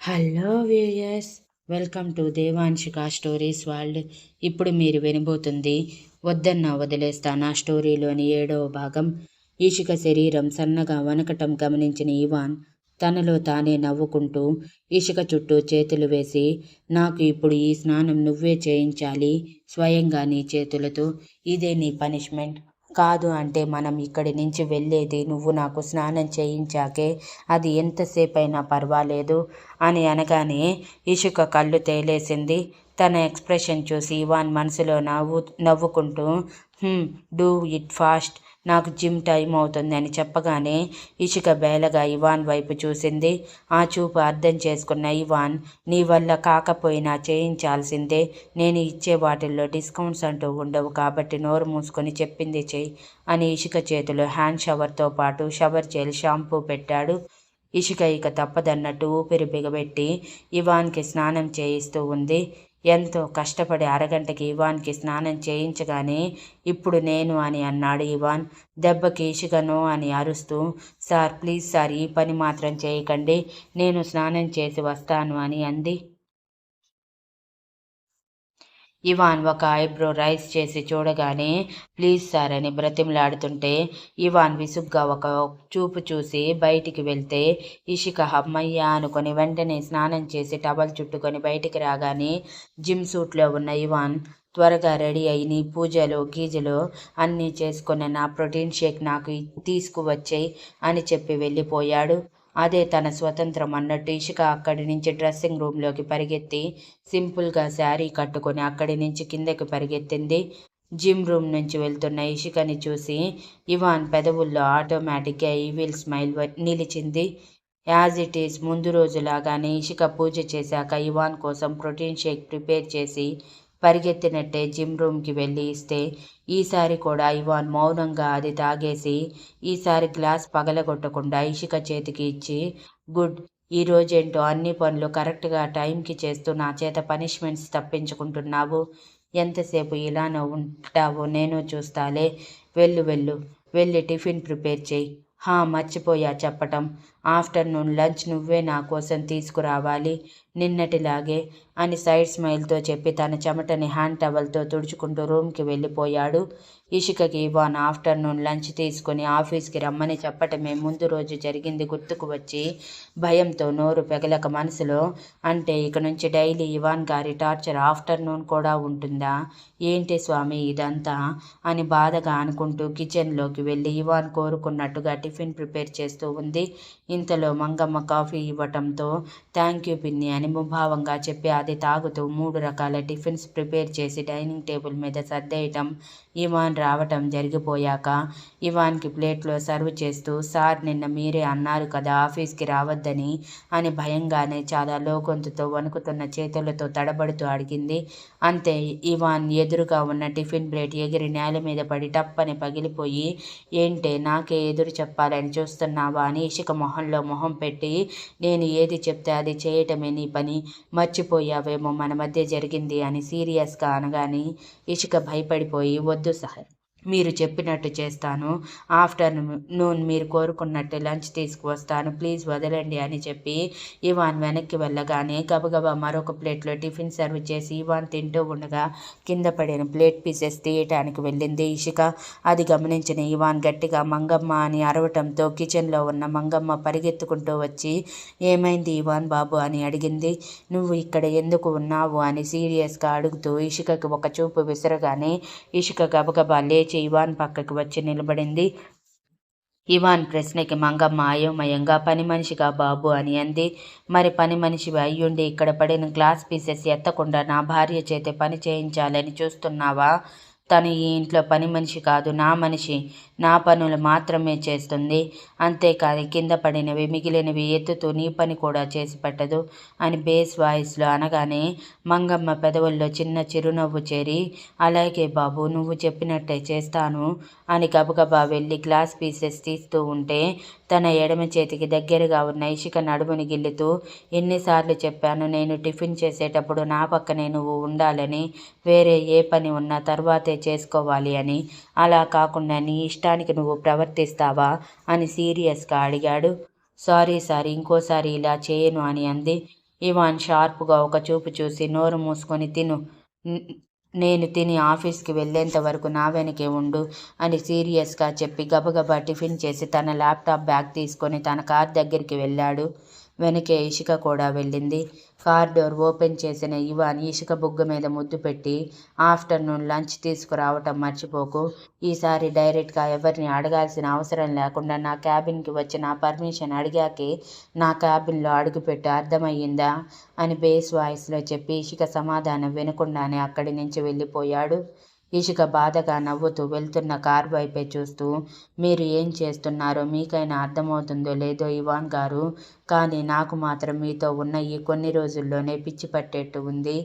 Hello viewers, welcome to Devanshika stories world. ఇప్పుడు మీరు వినబోతుంది వద్దన్నా వదిలేస్తానా స్టోరీలోని 7వ భాగం. ఈషిక శరీరం సన్నగా వణకటం గమనించిన ఇవాన్ తనలో తానే నవ్వుకుంటూ ఈషిక చుట్టూ చేతులు వేసి, నాకు ఇప్పుడు ఈ స్నానం నువ్వే చేయించాలి, స్వయంగా నీ చేతులతో. ఇదే నీ పనిష్మెంట్. కాదు అంటే మనం ఇక్కడి నుంచి వెళ్ళేది నువ్వు నాకు స్నానం చేయించాకే, అది ఎంతసేపైనా పర్వాలేదు అని అనగానే ఇషుక కళ్ళు తేలేసింది. తన ఎక్స్ప్రెషన్ చూసి ఇవాన్ మనసులో నవ్వుకుంటూ డూ ఇట్ ఫాస్ట్, నాకు జిమ్ టైం అవుతుంది అని చెప్పగానే ఇషిక బేలగా ఇవాన్ వైపు చూసింది. ఆ చూపు అర్థం చేసుకున్న ఇవాన్, నీ వల్ల కాకపోయినా చేయించాల్సిందే, నేను ఇచ్చే వాటిల్లో డిస్కౌంట్స్ అంటూ ఉండవు కాబట్టి నోరు మూసుకొని చెప్పింది చెయ్యి అని ఇషిక చేతిలో హ్యాండ్ షవర్తో పాటు షవర్ జెల్, షాంపూ పెట్టాడు. ఇషిక ఇక తప్పదన్నట్టు ఊపిరి బిగబెట్టి ఇవాన్కి స్నానం చేయిస్తూ ఉంది. ఎంతో కష్టపడి అరగంటకి ఇవాన్కి స్నానం చేయించగానే ఇప్పుడు నేను అని అన్నాడు ఇవాన్. దెబ్బకి ఇషిక నో అని అరుస్తూ, సార్ ప్లీజ్ సార్, ఈ పని మాత్రం చేయకండి, నేను స్నానం చేసి వస్తాను అని అంది. ఇవాన్ ఒక ఐబ్రో రైస్ చేసి చూడగానే ప్లీజ్ సార్ అని బ్రతిమలాడుతుంటే ఇవాన్ విసుగ్గా ఒక చూపు చూసి బయటికి వెళ్తే ఇషిక హమ్మయ్య అనుకొని వెంటనే స్నానం చేసి టవల్ చుట్టుకొని బయటికి రాగానే జిమ్ సూట్లో ఉన్న ఇవాన్ త్వరగా రెడీ అయి నీ పూజలు గీజలు అన్నీ చేసుకుని నా ప్రోటీన్ షేక్ నాకు తీసుకువచ్చేయి అని చెప్పి వెళ్ళిపోయాడు. అదే తన స్వతంత్రం అన్నట్టు ఇషిక అక్కడి నుంచి డ్రెస్సింగ్ రూమ్లోకి పరిగెత్తి సింపుల్గా శారీ కట్టుకొని అక్కడి నుంచి కిందకి పరిగెత్తింది. జిమ్ రూమ్ నుంచి వెళ్తున్న ఇషికని చూసి ఇవాన్ పెదవుల్లో ఆటోమేటిక్గా ఈవిల్ స్మైల్ నిలిచింది. యాజ్ ఇట్ ఈజ్ ముందు రోజులాగానే ఇషిక పూజ చేశాక ఇవాన్ కోసం ప్రోటీన్ షేక్ ప్రిపేర్ చేసి పరిగెత్తినట్టే జిమ్ రూమ్కి వెళ్ళి ఇస్తే ఈసారి కూడా ఇవాన్ మౌనంగా అది తాగేసి ఈసారి గ్లాస్ పగలగొట్టకుండా ఇషిక చేతికి ఇచ్చి, గుడ్, ఈ రోజేంటో అన్ని పనులు కరెక్ట్గా టైంకి చేస్తూ నా చేత పనిష్మెంట్స్ తప్పించుకుంటున్నావు, ఎంతసేపు ఇలానే ఉంటావో నేను చూస్తాలే, వెళ్ళు వెళ్ళు, వెళ్ళి టిఫిన్ ప్రిపేర్ చేయి. మర్చిపోయా చెప్పటం, ఆఫ్టర్నూన్ లంచ్ నువ్వే నా కోసం తీసుకురావాలి, నిన్నటిలాగే అని సైడ్ స్మైల్తో చెప్పి తన చెమటని హ్యాండ్ టవల్తో తుడుచుకుంటూ రూమ్కి వెళ్ళిపోయాడు. ఇషికకి ఇవాన్ ఆఫ్టర్నూన్ లంచ్ తీసుకుని ఆఫీస్కి రమ్మని చెప్పటమే ముందు రోజు జరిగింది గుర్తుకు వచ్చి భయంతో నోరు పెగలక మనసులో, అంటే ఇక నుంచి డైలీ ఇవాన్ గారి టార్చర్ ఆఫ్టర్నూన్ కూడా ఉంటుందా, ఏంటి స్వామి ఇదంతా అని బాధగా అనుకుంటూ కిచెన్లోకి వెళ్ళి ఇవాన్ కోరుకున్నట్టుగా టిఫిన్ ప్రిపేర్ చేస్తూ ఉంది. ఇంతలో మంగమ్మ కాఫీ ఇవ్వటంతో థ్యాంక్ యూ పిన్ని అని ముభావంగా చెప్పి అది తాగుతూ 3 రకాల టిఫిన్స్ ప్రిపేర్ చేసి డైనింగ్ టేబుల్ మీద సర్దేయటం ఇవాన్ రావటం జరిగిపోయాక ఇవాన్కి ప్లేట్లో సర్వ్ చేస్తూ, సార్ నిన్న మీరే అన్నారు కదా ఆఫీస్కి రావద్దని అని భయంగానే చాలా లోగొంతుతో వణుకుతున్న చేతులతో తడబడుతూ అడిగింది. అంతే, ఇవాన్ ఎదురుగా ఉన్న టిఫిన్ ప్లేట్ ఎగిరి నేల మీద పడి టప్పని పగిలిపోయి, ఏంటే నాకే ఎదురు చెప్పాలని చూస్తున్నావా అని ఇషిక మొహంలో మొహం పెట్టి, నేను ఏది చెప్తే అది చేయటమే నీ పని, మర్చిపోయావేమో మన మధ్య జరిగింది అని సీరియస్గా అనగానే ఇషిక భయపడిపోయి, వద్దు సార్, మీరు చెప్పినట్టు చేస్తాను, ఆఫ్టర్నూన్ మీరు కోరుకున్నట్టు లంచ్ తీసుకువస్తాను, ప్లీజ్ వదలండి అని చెప్పి ఇవాన్ వెనక్కి వెళ్ళగానే గబగబా మరొక ప్లేట్లో టిఫిన్ సర్వ్ చేసి ఇవాన్ తింటూ ఉండగా కింద పడిన ప్లేట్ పీసెస్ తీయటానికి వెళ్ళింది ఇషిక. అది గమనించిన ఇవాన్ గట్టిగా మంగమ్మ అని అరవటంతో కిచెన్లో ఉన్న మంగమ్మ పరిగెత్తుకుంటూ వచ్చి, ఏమైంది ఇవాన్ బాబు అని అడిగింది. నువ్వు ఇక్కడ ఎందుకు ఉన్నావు అని సీరియస్గా అడుగుతూ ఇషికకి ఒక చూపు విసరగానే ఇషిక గబగబా లేచి ఇవాన్ పక్కకి వచ్చి నిలబడింది. ఇవాన్ ప్రశ్నకి మంగమ్మ అయోమయంగా, పని మనిషిగా బాబు అని అంది. మరి పని మనిషివి అయ్యుండి ఇక్కడ పడిన గ్లాస్ పీసెస్ ఎత్తకుండా నా భార్య చేతే పని చేయించాలని చూస్తున్నావా, తను ఈ ఇంట్లో పని మనిషి కాదు, నా మనిషి, నా పనులు మాత్రమే చేస్తుంది, అంతేకాని కింద పడినవి మిగిలినవి ఎత్తుతూ నీ పని కూడా చేసి పెట్టదు అని బేస్ వాయిస్లో అనగానే మంగమ్మ పెదవుల్లో చిన్న చిరునవ్వు చేరి, అలాగే బాబు, నువ్వు చెప్పినట్టే చేస్తాను అని గబగబా వెళ్ళి గ్లాస్ పీసెస్ తీస్తూ ఉంటే తన ఎడమ చేతికి దగ్గరగా ఉన్న ఇషిక నడుముని గిల్లుతూ, ఎన్నిసార్లు చెప్పాను నేను టిఫిన్ చేసేటప్పుడు నా పక్కనే నువ్వు ఉండాలని, వేరే ఏ పని ఉన్నా తర్వాతే చేసుకోవాలి అని, అలా కాకుండా నీ ఇష్టానికి నువ్వు ప్రవర్తిస్తావా అని సీరియస్గా అడిగాడు. సారీ సార్, ఇంకోసారి ఇలా చేయను అని అంది. ఇవాన్ షార్పుగా ఒక చూపు చూసి, నోరు మూసుకొని తిను. నేను తిని ఆఫీస్కి వెళ్ళేంత వరకు నా వెనకే ఉండు అని సీరియస్గా చెప్పి గబగబా టిఫిన్ చేసి తన ల్యాప్టాప్ బ్యాగ్ తీసుకొని తన కార్ దగ్గరికి వెళ్ళాడు. వెనకే ఇషిక కూడా వెళ్ళింది. కార్ డోర్ ఓపెన్ చేసిన ఇవాన్ ఇషిక బుగ్గ మీద ముద్దు పెట్టి, ఆఫ్టర్నూన్ లంచ్ తీసుకురావటం మర్చిపోకు. ఈసారి డైరెక్ట్గా ఎవరిని అడగాల్సిన అవసరం లేకుండా నా క్యాబిన్కి వచ్చి నా పర్మిషన్ అడిగాకే నా క్యాబిన్లో అడుగుపెట్టు, అర్థమయ్యిందా అని బేస్ వాయిస్లో చెప్పి ఇషిక సమాధానం వినకుండానే అక్కడి నుంచి వెళ్ళిపోయాడు. ఇషిక బాధగా నవ్వుతూ వెళ్తున్న కార్ వైపే చూస్తూ, మీరు ఏం చేస్తున్నారో మీకైనా అర్థమవుతుందో లేదో ఇవాన్ గారు, కానీ నాకు మాత్రం మీతో ఉన్న ఈ కొన్ని రోజుల్లోనే పిచ్చి పట్టేట్టు ఉంది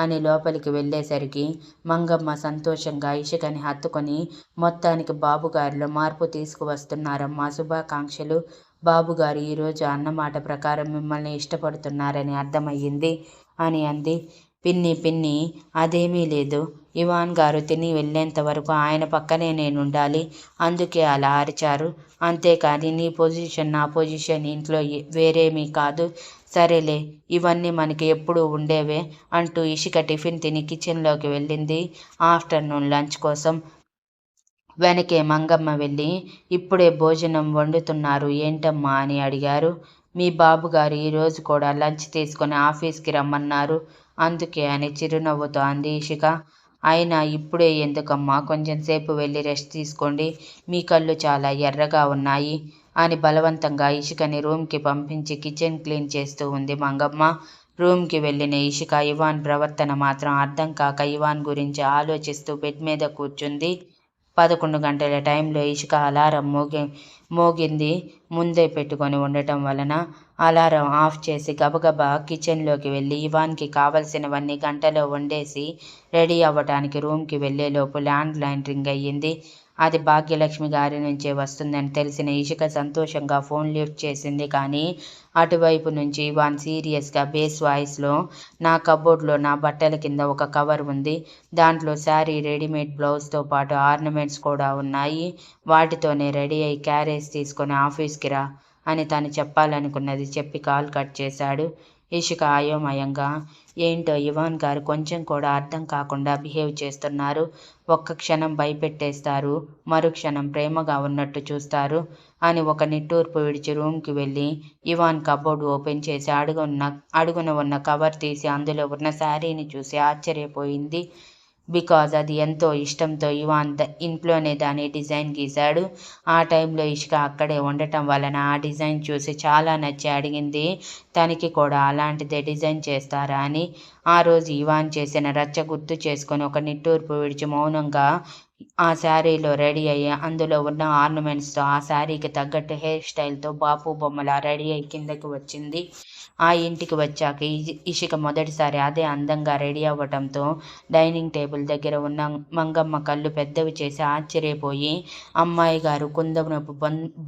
అని లోపలికి వెళ్ళేసరికి మంగమ్మ సంతోషంగా ఇషికని హత్తుకొని, మొత్తానికి బాబుగారిలో మార్పు తీసుకువస్తున్నారమ్మా, శుభాకాంక్షలు. బాబుగారు ఈరోజు అన్నమాట ప్రకారం మిమ్మల్ని ఇష్టపడుతున్నారని అర్థమయ్యింది అని అంది. పిన్ని అదేమీ లేదు. ఇవాన్ గారు తిని వెళ్ళేంత వరకు ఆయన పక్కనే నేనుండాలి, అందుకే అలా అరిచారు. అంతేకాని నీ పొజిషన్ నా పొజిషన్ ఇంట్లో వేరేమీ కాదు. సరేలే, ఇవన్నీ మనకి ఎప్పుడూ ఉండేవే అంటూ ఇషిక టిఫిన్ తిని కిచెన్లోకి వెళ్ళింది ఆఫ్టర్నూన్ లంచ్ కోసం. వెనకే మంగమ్మ వెళ్ళి, ఇప్పుడే భోజనం వండుతున్నారు ఏంటమ్మా అని అడిగారు. మీ బాబుగారు ఈరోజు కూడా లంచ్ తీసుకొని ఆఫీస్కి రమ్మన్నారు, అందుకే అని చిరునవ్వుతో అంది ఇషిక. అయినా ఇప్పుడే ఎందుకమ్మా, కొంచెం సేపు వెళ్ళి రెస్ట్ తీసుకోండి, మీ కళ్ళు చాలా ఎర్రగా ఉన్నాయి అని బలవంతంగా ఇషికని రూమ్కి పంపించి కిచెన్ క్లీన్ చేస్తూ ఉంది మంగమ్మ. రూమ్కి వెళ్ళిన ఇషిక ఇవాన్ ప్రవర్తన మాత్రం అర్థం కాక ఇవాన్ గురించి ఆలోచిస్తూ బెడ్ మీద కూర్చుంది. 11 గంటల టైంలో ఇషిక అలారం మోగింది ముందే పెట్టుకొని ఉండటం వలన అలారం ఆఫ్ చేసి గబగబా కిచెన్లోకి వెళ్ళి ఇవాన్కి కావలసినవన్నీ గంటలో వండేసి రెడీ అవ్వటానికి రూమ్కి వెళ్ళేలోపు ల్యాండ్ లైన్ రింగ్ అయ్యింది. అది భాగ్యలక్ష్మి గారి నుంచే వస్తుందని తెలిసిన ఇషిక సంతోషంగా ఫోన్ లిఫ్ట్ చేసింది. కానీ అటువైపు నుంచి ఇవాన్ సీరియస్గా బేస్ వాయిస్లో, నా కబోర్డ్లో నా బట్టల కింద ఒక కవర్ ఉంది, దాంట్లో శారీ, రెడీమేడ్ బ్లౌజ్తో పాటు ఆర్నమెంట్స్ కూడా ఉన్నాయి, వాటితోనే రెడీ అయి క్యారేజ్ తీసుకొని ఆఫీస్కి రా అని తను చెప్పాలనుకున్నది చెప్పి కాల్ కట్ చేశాడు. ఇషిక అయోమయంగా, ఏంటో ఇవాన్ గారు కొంచెం కూడా అర్థం కాకుండా బిహేవ్ చేస్తున్నారు, ఒక్క క్షణం భయపెట్టేస్తారు, మరుక్షణం ప్రేమగా ఉన్నట్టు చూస్తారు అని ఒక నిట్టూర్పు విడిచి రూమ్కి వెళ్ళి ఇవాన్ కబోర్డ్ ఓపెన్ చేసి అడుగున ఉన్న కవర్ తీసి అందులో ఉన్న శారీని చూసి ఆశ్చర్యపోయింది. బికాజ్ అది ఎంతో ఇష్టంతో ఇవాన్ ఇంట్లోనే దాని డిజైన్ గీశాడు. ఆ టైంలో ఇషిక అక్కడే ఉండటం వలన ఆ డిజైన్ చూసి చాలా నచ్చి అడిగింది, తనకి కూడా అలాంటిదే డిజైన్ చేస్తారా అని. ఆ రోజు ఇవాన్ చేసిన రచ్చ గుర్తు చేసుకొని ఒక నిట్టూర్పు విడిచి మౌనంగా ఆ శారీలో రెడీ అయ్యి అందులో ఉన్న ఆర్నమెంట్స్తో ఆ శారీకి తగ్గట్టు హెయిర్ స్టైల్తో బాపు బొమ్మలా రెడీ అయ్యి కిందకి వచ్చింది. ఆ ఇంటికి వచ్చాక ఇషిక మొదటిసారి అదే అందంగా రెడీ అవ్వటంతో డైనింగ్ టేబుల్ దగ్గర ఉన్న మంగమ్మ కళ్ళు పెద్దవి చేసి ఆశ్చర్యపోయి, అమ్మాయి గారు కుందనపు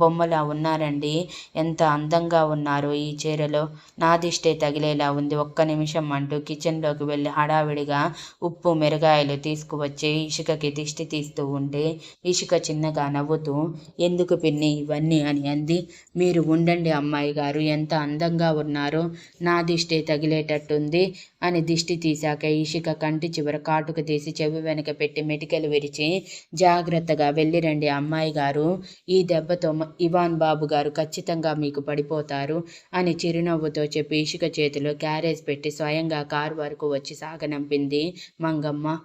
బొమ్మలా ఉన్నారండి, ఎంత అందంగా ఉన్నారో ఈ చీరలో, నా దిష్టే తగిలేలా ఉంది, ఒక్క నిమిషం అంటూ కిచెన్లోకి వెళ్ళి హడావిడిగా ఉప్పు మిరగాయలు తీసుకువచ్చి ఇషికకి దిష్టి తీస్తూ ఉంటే ఇషిక చిన్నగా నవ్వుతూ, ఎందుకు పిన్ని ఇవన్నీ అని అంది. మీరు ఉండండి అమ్మాయి గారు, ఎంత అందంగా ఉన్నారో, నా దిష్టే తగిలేటట్టుంది అని దిష్టి తీశాక ఇషిక కంటి చివర కాటుక తీసి చెవి వెనక పెట్టి మెటికలు విరిచి, జాగ్రత్తగా వెళ్ళిరండి అమ్మాయి గారు, ఈ దెబ్బతో ఇవాన్ బాబు గారు ఖచ్చితంగా మీకు పడిపోతారు అని చిరునవ్వుతో చెప్పి ఇషిక చేతిలో క్యారేజ్ పెట్టి స్వయంగా కారు వరకు వచ్చి సాగనంపింది మంగమ్మ.